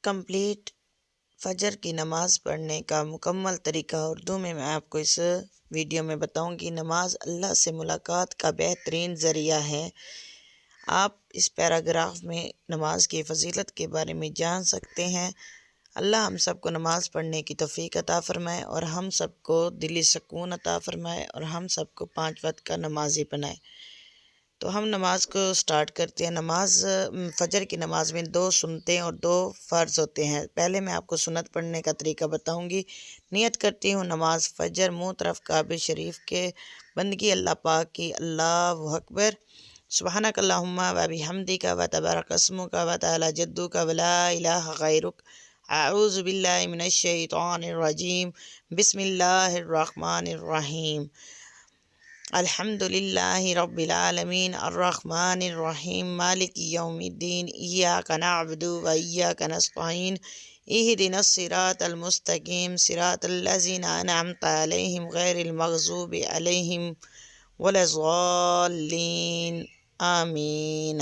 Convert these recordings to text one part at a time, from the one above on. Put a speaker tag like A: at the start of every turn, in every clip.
A: Complete فجر کی نماز پڑھنے کا مکمل طریقہ اردو میں آپ کو اس ویڈیو میں بتاؤں گی۔ نماز اللہ سے ملاقات کا بہترین ذریعہ ہے۔ آپ اس پیراگراف میں نماز کی فضیلت کے بارے میں جان سکتے ہیں۔ اللہ ہم سب کو نماز پڑھنے کی توفیق عطا فرمائے اور ہم سب کو دلی سکون عطا فرمائے اور ہم سب کو 5 وقت کا نمازی بنائے۔ تو ہم نماز کو سٹارٹ کرتے ہیں۔ فجر کی نماز میں 2 سنتیں اور 2 فرض ہوتے ہیں۔ پہلے میں آپ کو سنت پڑھنے کا طریقہ بتاؤں گی۔ نیت کرتی ہوں نماز فجر، منہ طرف کعبہ شریف کے، بندگی اللہ پاک کی۔ اللہ اکبر، سبحانک اللہم و بحمدک و تبارک اسمک و تعالی جدک و لا الہ غیرک، اعوذ باللہ من الشیطان الرجیم، بسم اللہ الرحمن الرحیم، الحمد للہ رب العالمین، الرحمن الرحیم، مالک یوم الدین، ایاک نعبد و ایاک نستعین، اہدنا الصراط المستقیم، صراط الذین انعمت علیہم غیر المغضوب علیہم ولا الضالین، آمین۔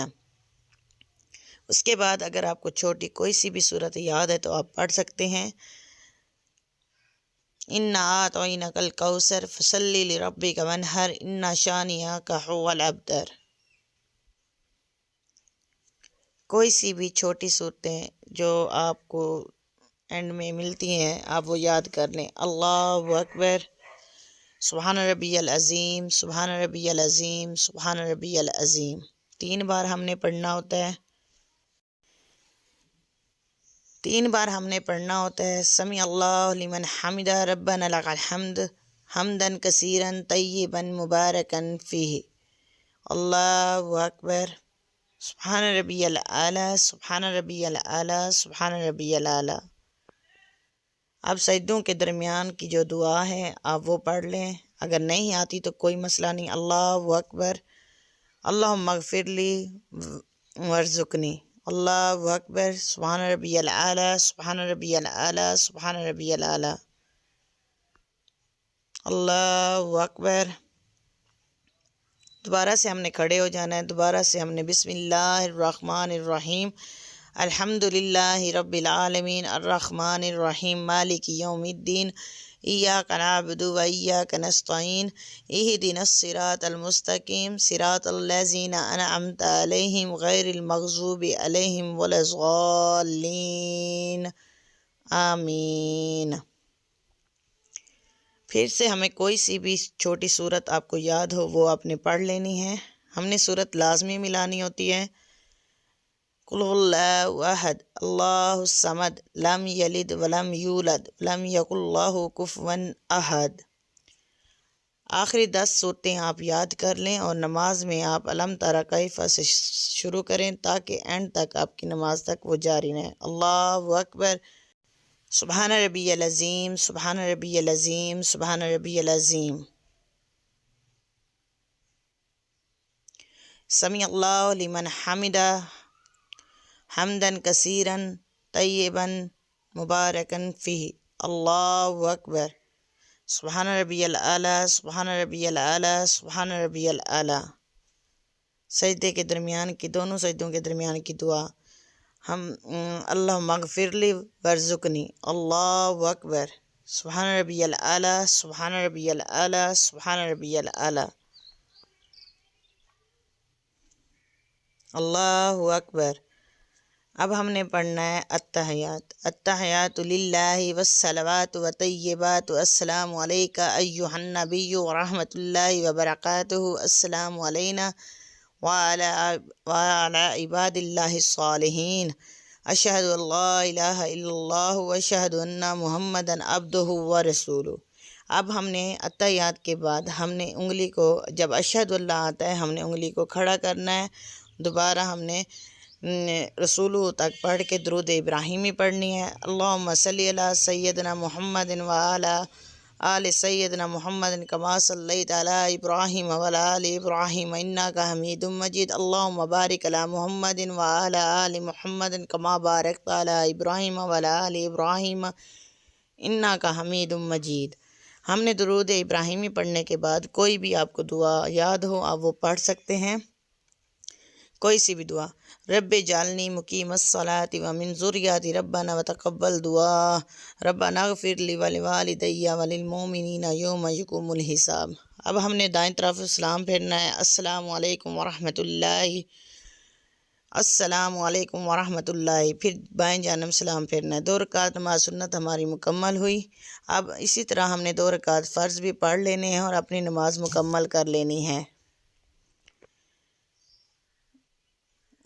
A: اس کے بعد اگر آپ کو چھوٹی کوئی سی بھی صورت یاد ہے تو آپ پڑھ سکتے ہیں۔ انا اعطیناک الکوثر فصلی لربک وانحر ان شانئک هو الابتر۔ کوئی سی بھی چھوٹی صورتیں جو آپ کو اینڈ میں ملتی ہیں آپ وہ یاد کر لیں۔ اللہ اکبر، سبحان ربی العظیم، سبحان ربی العظیم، سبحان ربی العظیم 3 بار ہم نے پڑھنا ہوتا ہے۔ 3 بار ہم نے پڑھنا ہوتا ہے۔ سمیع اللہ لمن حمدہ، ربنا لک الحمد حمدا کثیرا طیبا مبارکا فیہ، اللہ اکبر، سبحان ربی الاعلی، سبحان ربی الاعلی، سبحان ربی الاعلی۔ اب سجدوں کے درمیان کی جو دعا ہے آپ وہ پڑھ لیں، اگر نہیں آتی تو کوئی مسئلہ نہیں۔ اللہ اکبر، اللہم اغفر لی وارزقنی، اللہ اکبر، سبحان ربی الاعلی، سبحان ربی الاعلی، سبحان ربی الاعلی، اللہ اکبر۔ دوبارہ سے ہم نے کھڑے ہو جانا ہے۔ دوبارہ سے ہم نے بسم اللہ الرحمن الرحیم، الحمد للہ رب العالمین، الرحمن الرحیم، مالک یوم الدین، ایاک نعبد و ایاک نستعین، اہدنا الصراط المستقیم، صراط الذین انعمت علیہم غیر المغضوب علیہم ولا الضالین، آمین۔ پھر سے ہمیں کوئی سی بھی چھوٹی صورت آپ کو یاد ہو وہ آپ نے پڑھ لینی ہے۔ ہم نے صورت لازمی ملانی ہوتی ہے۔ قل هو اللہ احد اللہ الصمد لم یلد ولم یولد ولم یکن لہ کفوا احد۔ آخری 10 صورتیں آپ یاد کر لیں اور نماز میں آپ الم تری کیف سے شروع کریں تاکہ اینڈ تک آپ کی نماز تک وہ جاری رہیں۔ اللہ اکبر، سبحان ربی العظیم، سبحان ربی العظیم، سبحان ربی العظیم۔ سمیع اللہ لمن حمدہ حمدا کثیرا طیبا مبارکا فیہ، اللہ اکبر، سبحان ربی الاعلی، سبحان ربی الاعلی، سبحان ربی الاعلی۔ سجدے کے درمیان کی، دونوں سجدوں کے درمیان کی دعا ہم اللہم اغفر لی وارزقنی، اللہ اکبر، سبحان ربی الاعلی، سبحان ربی الاعلی، سبحان ربی الاعلی، اللہ اکبر۔ اب ہم نے پڑھنا ہے التحیات۔ التحیات للہ والصلوات والطیبات، السلام علیک ایہا النبی ورحمۃ اللہ وبرکاتہ، السلام علینا وعلی عباد اللہ الصالحین، اشہد ان لا الہ الا اللہ واشہد ان محمدا عبدہ ورسولہ۔ اب ہم نے التحیات کے بعد ہم نے انگلی کو، جب اشہد اللہ آتا ہے ہم نے انگلی کو کھڑا کرنا ہے۔ دوبارہ ہم نے رسولہ تک پڑھ کے درود ابراہیمی پڑھنی ہے۔ اللہم صلی علی سیدنا محمد وعلی آل سیدنا محمد کما صلیت علی ابراہیم وعلی آل ابراہیم انک حمید مجید، اللہم بارک علی محمد وعلی آل محمد کما بارکت علی ابراہیم وعلی آل ابراہیم انک حمید مجید۔ ہم نے درود ابراہیمی پڑھنے کے بعد کوئی بھی آپ کو دعا یاد ہو آپ وہ پڑھ سکتے ہیں، کوئی سی بھی دعا۔ رب جعلنی مقیم الصلاۃ ومن ذریتی ربنا وتقبل دعا ربنا اغفر لی ولوالدی وللمؤمنین یوم یقوم الحساب۔ اب ہم نے دائیں طرف سلام پھیرنا ہے۔ السلام علیکم ورحمۃ اللہ، السلام علیکم ورحمۃ اللہ، پھر بائیں جانب سلام پھیرنا ہے۔ 2 رکعت نماز سنت ہماری مکمل ہوئی۔ اب اسی طرح ہم نے 2 رکعت فرض بھی پڑھ لینے ہیں اور اپنی نماز مکمل کر لینی ہے۔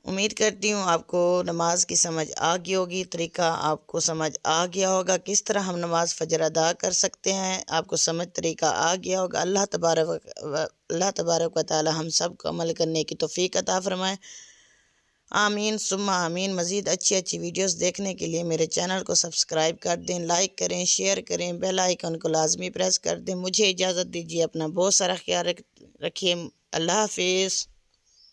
A: امید کرتی ہوں آپ کو نماز کی سمجھ آ گئی ہوگی، طریقہ آپ کو سمجھ آ گیا ہوگا، کس طرح ہم نماز فجر ادا کر سکتے ہیں آپ کو سمجھ طریقہ آ گیا ہوگا۔ اللہ تبارک و تعالی ہم سب کو عمل کرنے کی توفیق عطا فرمائے، آمین ثم آمین۔ مزید اچھی ویڈیوز دیکھنے کے لیے میرے چینل کو سبسکرائب کر دیں، لائک کریں، شیئر کریں، بیل آئیکن کو لازمی پریس کر دیں۔ مجھے اجازت دیجیے، اپنا بہت سارا خیال رکھیے، اللہ حافظ۔